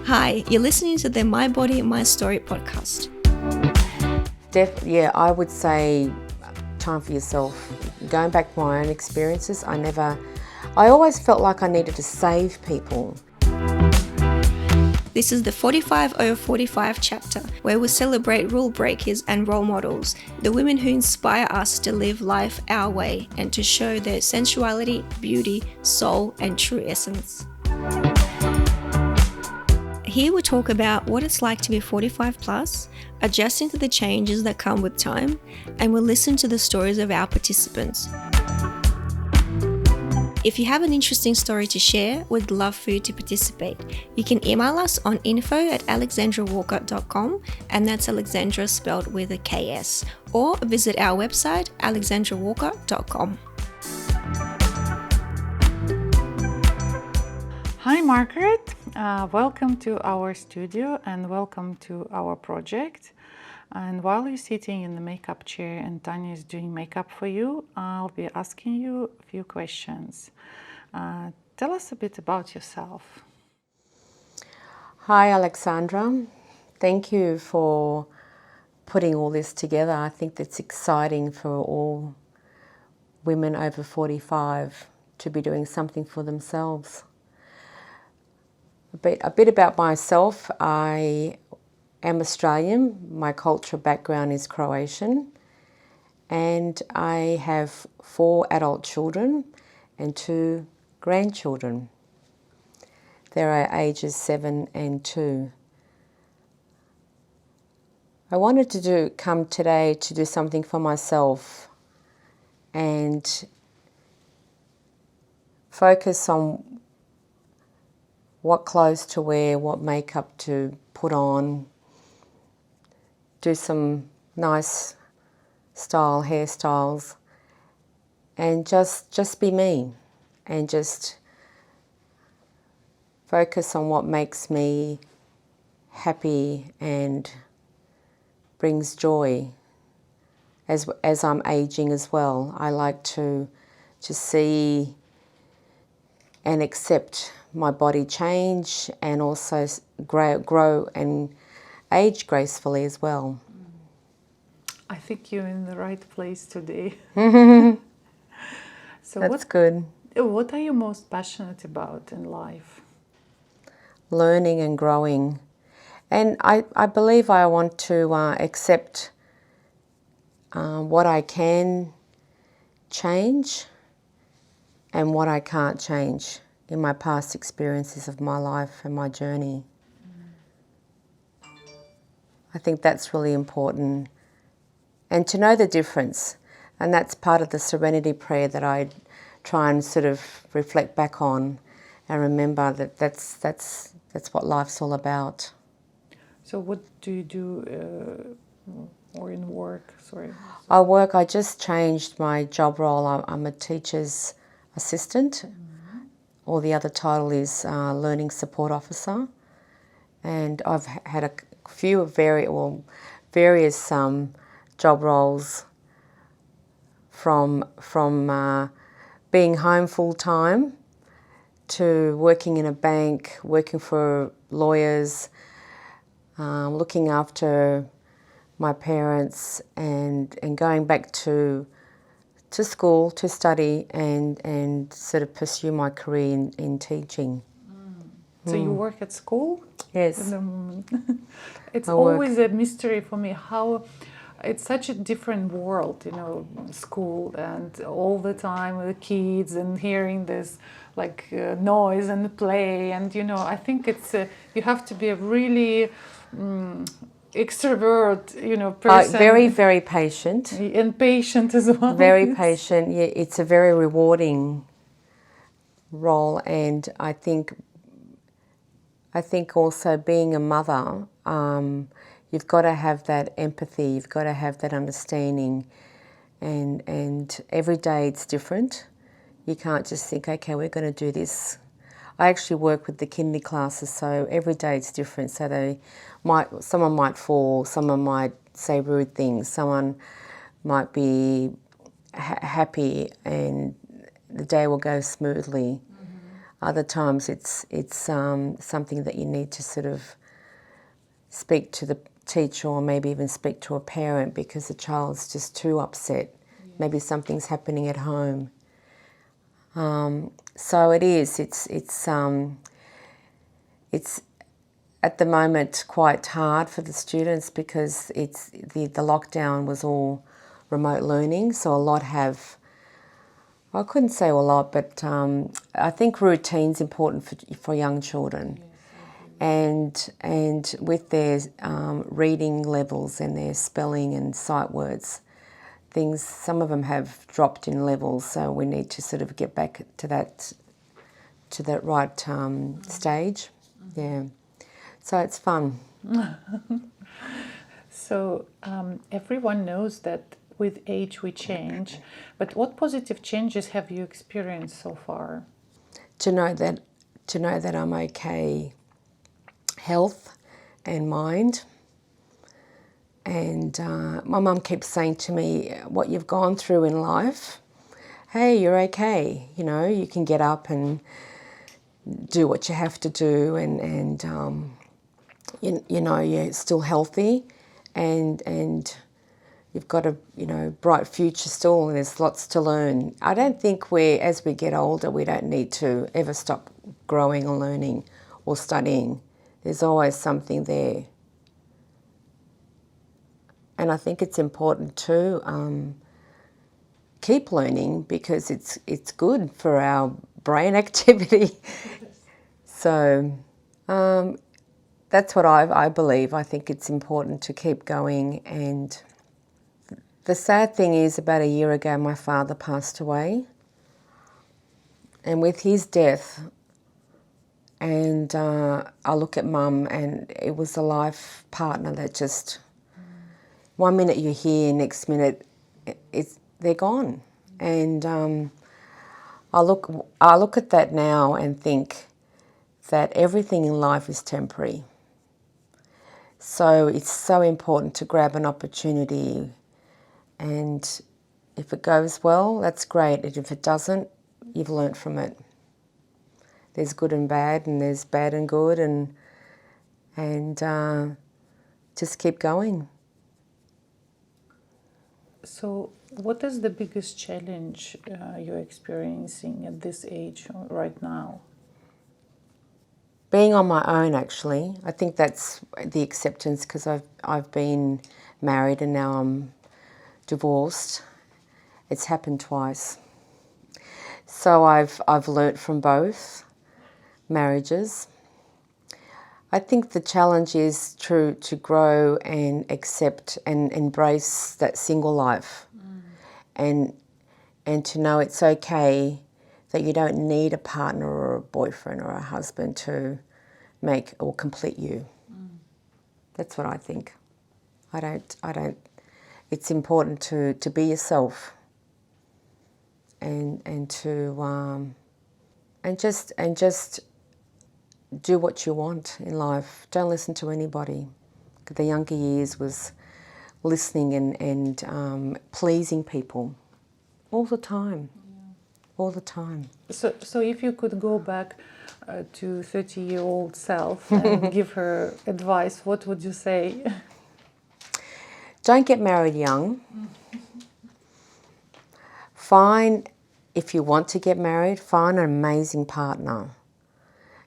Hi, you're listening to the My Body, My Story podcast. Yeah, I would say time for yourself. Going back to my own experiences, I always felt like I needed to save people. This is the 45 over 45 chapter, where we celebrate rule breakers and role models, the women who inspire us to live life our way and to show their sensuality, beauty, soul, and true essence. Here we talk about what it's like to be 45 plus, adjusting to the changes that come with time, and we'll listen to the stories of our participants. If you have an interesting story to share, we'd love for you to participate. You can email us on info@alexandrawalker.com, and that's Alexandra spelled with a KS, or visit our website alexandrawalker.com. Hi Margaret, welcome to our studio and welcome to our project. And while you're sitting in the makeup chair and Tanya is doing makeup for you, I'll be asking you a few questions. Tell us a bit about yourself. Hi Alexandra, thank you for putting all this together. I think that's exciting for all women over 45 to be doing something for themselves. A bit about myself. I am Australian. My cultural background is Croatian, and I have 4 adult children and 2 grandchildren. They're ages 7 and 2. I wanted to come today to do something for myself and focus on what clothes to wear, what makeup to put on, do some nice style hairstyles, and just be me and just focus on what makes me happy and brings joy as I'm aging as well. I like to see and accept my body change and also grow and age gracefully as well. I think you're in the right place today. So That's good. What are you most passionate about in life? Learning and growing. And I believe I want to accept what I can change and what I can't change in my past experiences of my life and my journey. I think that's really important. And to know the difference. And that's part of the serenity prayer that I try and sort of reflect back on and remember that that's what life's all about. So what do you do or in work? Sorry. I just changed my job role. I'm a teacher's assistant. Or the other title is Learning Support Officer. And I've had a few various job roles from being home full time to working in a bank, working for lawyers, looking after my parents, and going back to school to study and sort of pursue my career in teaching. So you work at school? Yes. At the moment. It's always a mystery for me how it's such a different world, school and all the time with the kids and hearing this noise and play, and I think it's you have to be a really extrovert, person. Very, very patient. And patient as well. Very patient. Yeah, it's a very rewarding role, and I think also being a mother, you've got to have that empathy, you've got to have that understanding, and every day it's different. You can't just think, okay, we're going to do this. I actually work with the kindy classes, so every day it's different. So someone might fall, someone might say rude things, someone might be happy, and the day will go smoothly. Other times it's something that you need to sort of speak to the teacher or maybe even speak to a parent because the child's just too upset. Maybe something's happening at home. So it is. It's at the moment quite hard for the students because it's the lockdown was all remote learning, so a lot have. I couldn't say a lot, but I think routine's important for young children, and with their reading levels and their spelling and sight words, things. Some of them have dropped in levels, so we need to sort of get back to that right stage. Yeah, so it's fun. So everyone knows that with age we change, but what positive changes have you experienced so far? To know that I'm okay, health and mind. And my mum keeps saying to me, what you've gone through in life, hey, you're okay. You know, you can get up and do what you have to do, and you know, you're still healthy, and you've got a bright future still, and there's lots to learn. I don't think as we get older, we don't need to ever stop growing or learning or studying. There's always something there. And I think it's important to keep learning because it's good for our brain activity. So that's what I believe. I think it's important to keep going. And the sad thing is, about a year ago, my father passed away. And with his death, and I look at Mum, and it was a life partner that just... One minute you're here, next minute they're gone. And I look at that now and think that everything in life is temporary. So it's so important to grab an opportunity, and if it goes well, that's great. And if it doesn't, you've learnt from it. There's good and bad, and there's bad and good, and just keep going. So what is the biggest challenge you're experiencing at this age right now? Being on my own, actually. I think that's the acceptance, because I've been married and now I'm divorced. It's happened twice. So I've learnt from both marriages. I think the challenge is to grow and accept and embrace that single life, and to know it's okay that you don't need a partner or a boyfriend or a husband to make or complete you. That's what I think. I don't. It's important to be yourself, and to just do what you want in life. Don't listen to anybody. The younger years was listening and pleasing people all the time. All the time. So if you could go back to 30-year-old self and give her advice, what would you say? Don't get married young. If you want to get married, find an amazing partner.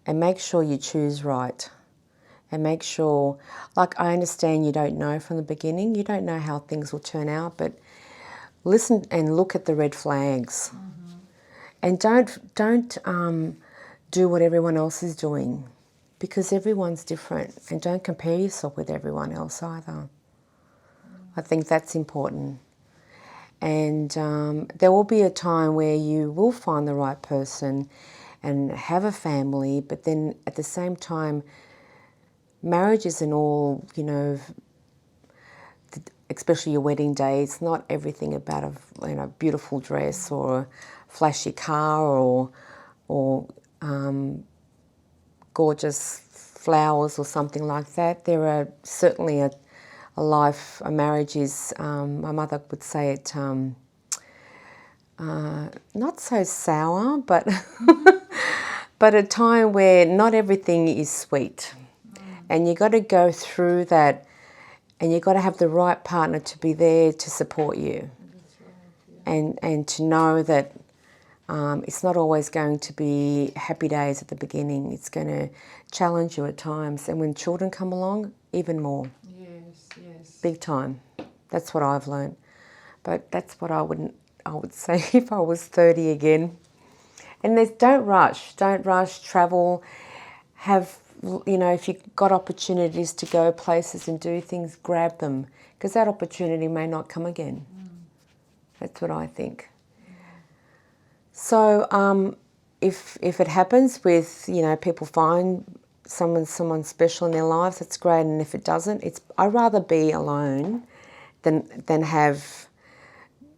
And make sure you choose right. And make sure, like, I understand you don't know from the beginning. You don't know how things will turn out, but listen and look at the red flags. And don't do what everyone else is doing, because everyone's different. And don't compare yourself with everyone else either. I think that's important. And there will be a time where you will find the right person and have a family, but then at the same time, marriage isn't all, especially your wedding day. It's not everything about a beautiful dress or a flashy car or gorgeous flowers or something like that. There are certainly a marriage is, my mother would say it, not so sour, but but a time where not everything is sweet. And you got to go through that, and you got to have the right partner to be there to support you. That's right, yeah. And to know that it's not always going to be happy days at the beginning. It's going to challenge you at times. And when children come along, even more. Yes, yes. Big time. That's what I've learned. But that's what I would say if I was 30 again. And don't rush, travel, have, if you've got opportunities to go places and do things, grab them, because that opportunity may not come again. That's what I think. So if it happens with, people find someone special in their lives, that's great. And if it doesn't, I'd rather be alone than have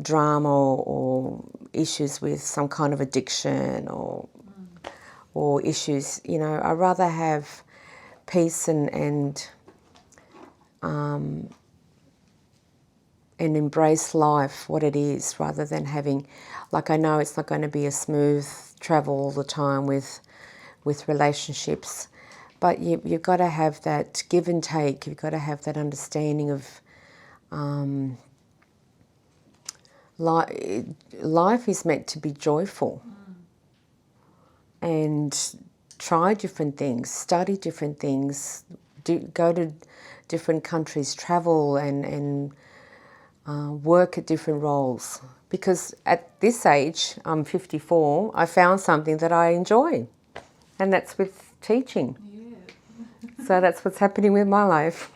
drama or issues with some kind of addiction or issues. I'd rather have peace and embrace life, what it is, rather than having, I know it's not going to be a smooth travel all the time with relationships, but you've got to have that give and take. You've got to have that understanding of life is meant to be joyful. And try different things, study different things, go to different countries, travel and work at different roles. Because at this age, I'm 54, I found something that I enjoy, and that's with teaching. Yeah. So that's what's happening with my life.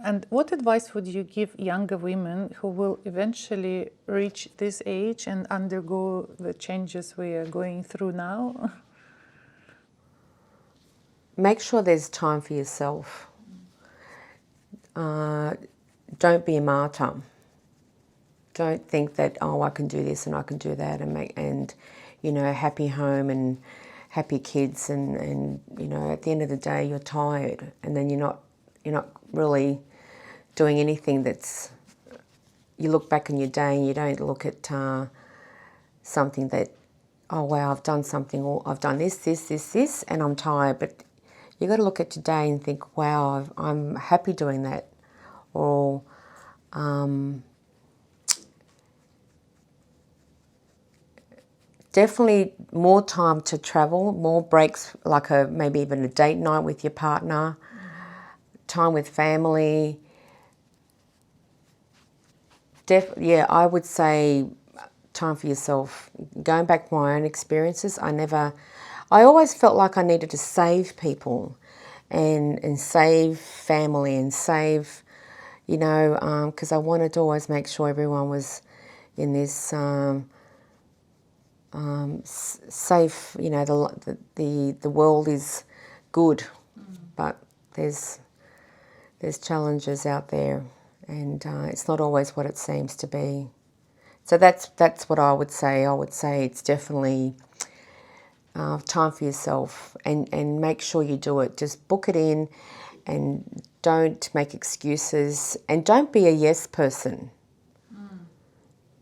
And what advice would you give younger women who will eventually reach this age and undergo the changes we are going through now? Make sure there's time for yourself. Don't be a martyr. Don't think that, I can do this and I can do that and happy home and happy kids and at the end of the day you're tired, and then you're not really doing anything you look back on your day and you don't look at something that, oh wow, I've done something, or I've done this, and I'm tired. But you got to look at today and think, wow, I'm happy doing that. Or definitely more time to travel, more breaks, maybe even a date night with your partner, time with family. I would say time for yourself. Going back to my own experiences, I always felt like I needed to save people and save family and save, because I wanted to always make sure everyone was in this safe, the world is good, but there's challenges out there. And it's not always what it seems to be. So that's what I would say. I would say it's definitely time for yourself, and make sure you do it. Just book it in, and don't make excuses, and don't be a yes person.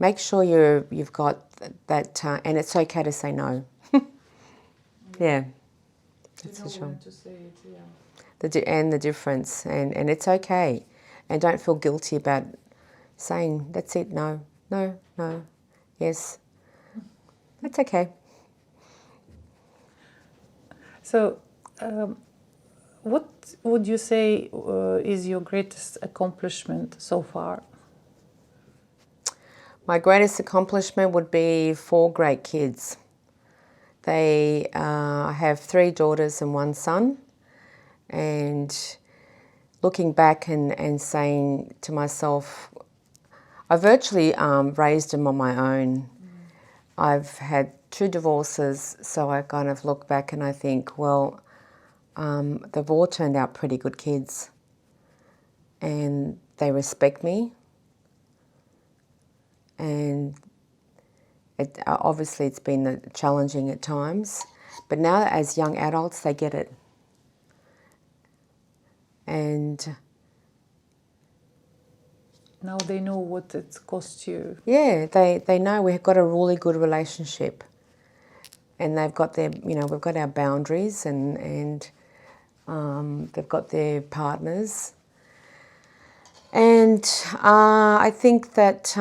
Make sure you've got that, and it's okay to say no. Yeah, that's for sure. To say it, yeah. And the difference, and it's okay. And don't feel guilty about saying, that's it, no, yes. That's okay. So, what would you say is your greatest accomplishment so far? My greatest accomplishment would be 4 great kids. I have 3 daughters and 1 son, and looking back and saying to myself, I virtually raised them on my own. I've had 2 divorces, so I kind of look back and I think, well, they've all turned out pretty good kids, and they respect me, and obviously it's been challenging at times, but now as young adults they get it. And now they know what it cost you. Yeah, they know we've got a really good relationship. and they've got their, we've got our boundaries, and they've got their partners. And I think that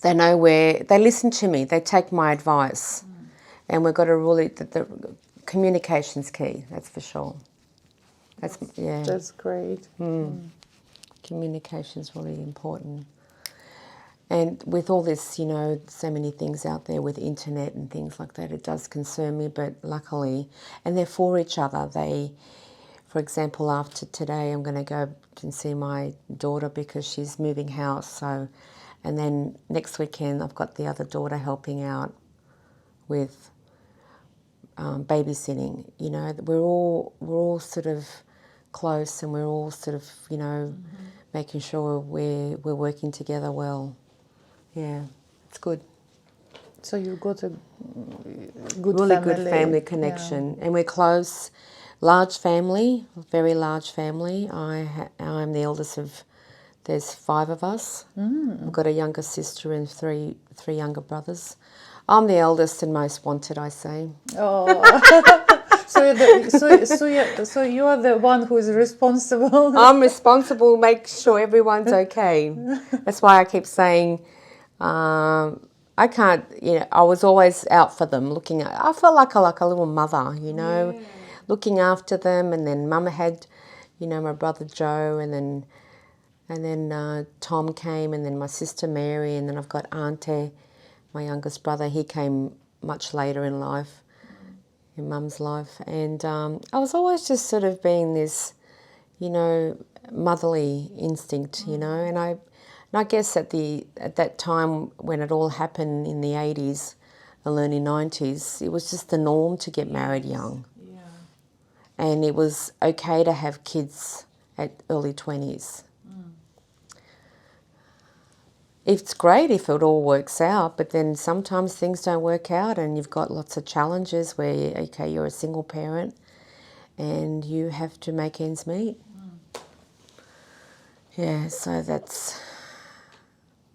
they know they listen to me, they take my advice. And we've got to really, the communication's key, that's for sure. That's great. Communication's really important. And with all this, so many things out there with internet and things like that, it does concern me, but luckily, and they're for each other. For example, after today, I'm going to go and see my daughter because she's moving house. So, and then next weekend, I've got the other daughter helping out with babysitting. We're all sort of close, and we're all sort of, making sure we're working together well. Yeah, it's good. So you've got a good really family. Good family connection, and we're close. Large family, very large family. I'm the eldest of. There's 5 of us. I've got a younger sister and three younger brothers. I'm the eldest and most wanted, I say. Oh, so you are the one who is responsible. I'm responsible, make sure everyone's okay. That's why I keep saying, I can't, I was always out for them, I felt like a little mother, looking after them. And then Mum had, my brother Joe, and then Tom came, and then my sister Mary, and then I've got Auntie, my youngest brother. He came much later in life, in Mum's life. And I was always just sort of being this, motherly instinct, and I guess at that time when it all happened in the 80s, early 90s, it was just the norm to get married young. Yeah. And it was okay to have kids at early 20s. It's great if it all works out, but then sometimes things don't work out, and you've got lots of challenges where, you're a single parent and you have to make ends meet. Yeah, so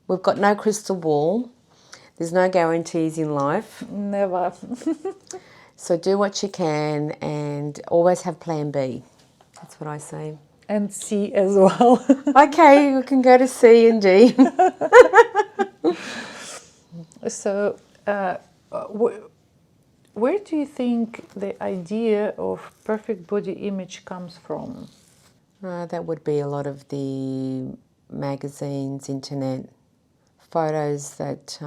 we've got no crystal ball. There's no guarantees in life. Never. So do what you can and always have plan B. That's what I say. And C as well. Okay, we can go to C and D. So, where do you think the idea of perfect body image comes from? That would be a lot of the magazines, internet, photos that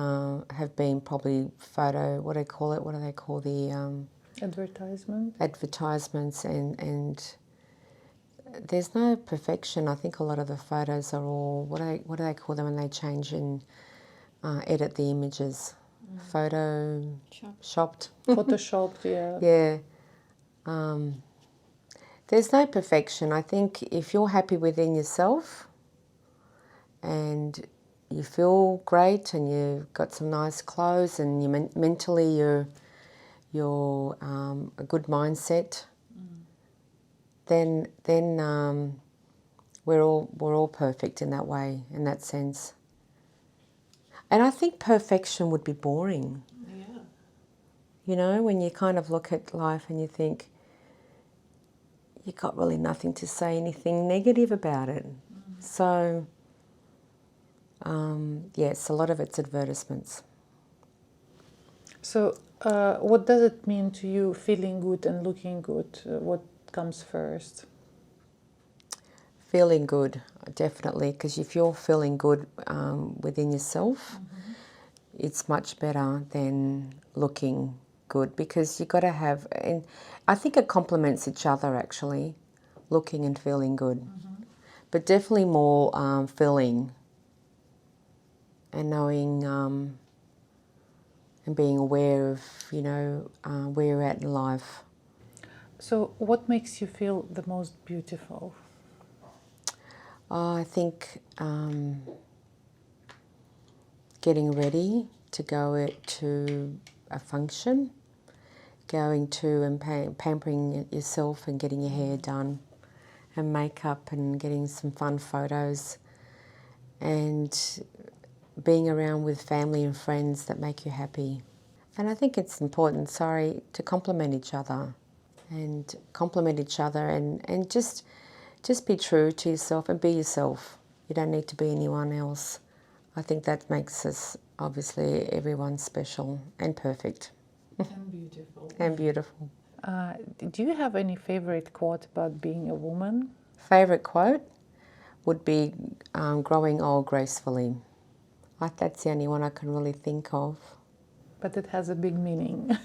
have been probably what do they call it? What do they call the... Advertisement? Advertisements, and there's no perfection. I think a lot of the photos are all, what do they call them when they change and edit the images? Photoshopped. Photoshopped, yeah. Yeah. There's no perfection. I think if you're happy within yourself and you feel great and you've got some nice clothes and mentally you're a good mindset, then we're all perfect in that way, in that sense. And I think perfection would be boring. Yeah. When you kind of look at life and you think you've got really nothing to say anything negative about it. So, yes, a lot of it's advertisements. So, what does it mean to you, feeling good and looking good? What comes first? Feeling good, definitely, because if you're feeling good within yourself, it's much better than looking good, because you've got to have, and I think it complements each other actually, looking and feeling good. But definitely more feeling and knowing and being aware of, where you're at in life. So what makes you feel the most beautiful? I think getting ready to go to a function, going to and pampering yourself and getting your hair done and makeup and getting some fun photos and being around with family and friends that make you happy. And I think it's important, to compliment each other and just be true to yourself and be yourself. You don't need to be anyone else. I think that makes us, obviously, everyone special and perfect. And beautiful. And beautiful. Do you have any favorite quote about being a woman? Favourite quote would be growing old gracefully. That's the only one I can really think of. But it has a big meaning.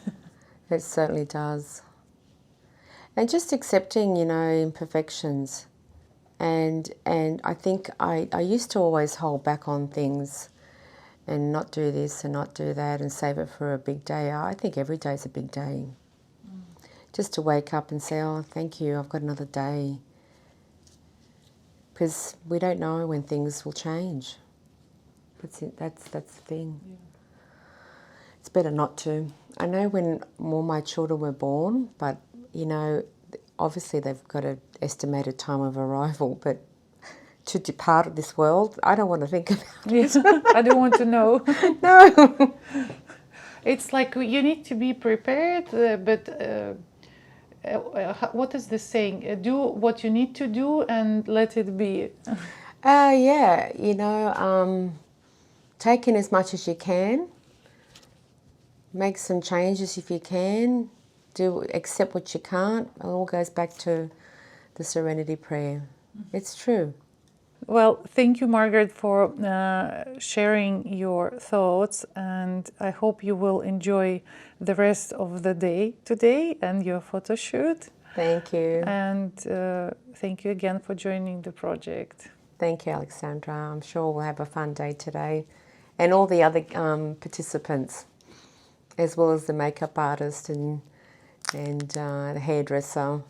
It certainly does. And just accepting, imperfections. And I think I used to always hold back on things and not do this and not do that and save it for a big day. I think every day is a big day. Just to wake up and say, oh, thank you, I've got another day. Because we don't know when things will change. That's the thing. Yeah. It's better not to. I know when all my children were born, but, obviously they've got an estimated time of arrival, but to depart this world, I don't want to think about it. I don't want to know. No. It's like you need to be prepared, but what is the saying? Do what you need to do and let it be. Yeah, take in as much as you can. Make some changes if you can. Accept what you can't. It all goes back to the Serenity Prayer. It's true. Well, thank you, Margaret, for sharing your thoughts, and I hope you will enjoy the rest of the day today and your photo shoot. Thank you. And thank you again for joining the project. Thank you, Alexandra. I'm sure we'll have a fun day today. And all the other participants, as well as the makeup artist and the hairdresser. I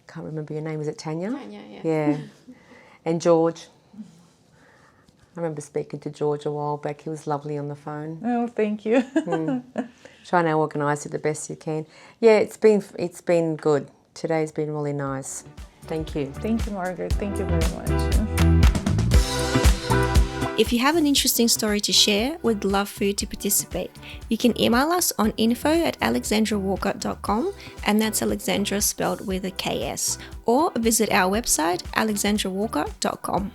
can't remember your name. Is it Tanya? Tanya, yeah. Yeah. And George. I remember speaking to George a while back. He was lovely on the phone. Oh, thank you. Trying to organise it the best you can. Yeah, it's been good. Today's been really nice. Thank you. Thank you, Margaret. Thank you very much. If you have an interesting story to share, we'd love for you to participate. You can email us on info@alexandrawalker.com, and that's Alexandra spelled with a KS, or visit our website alexandrawalker.com.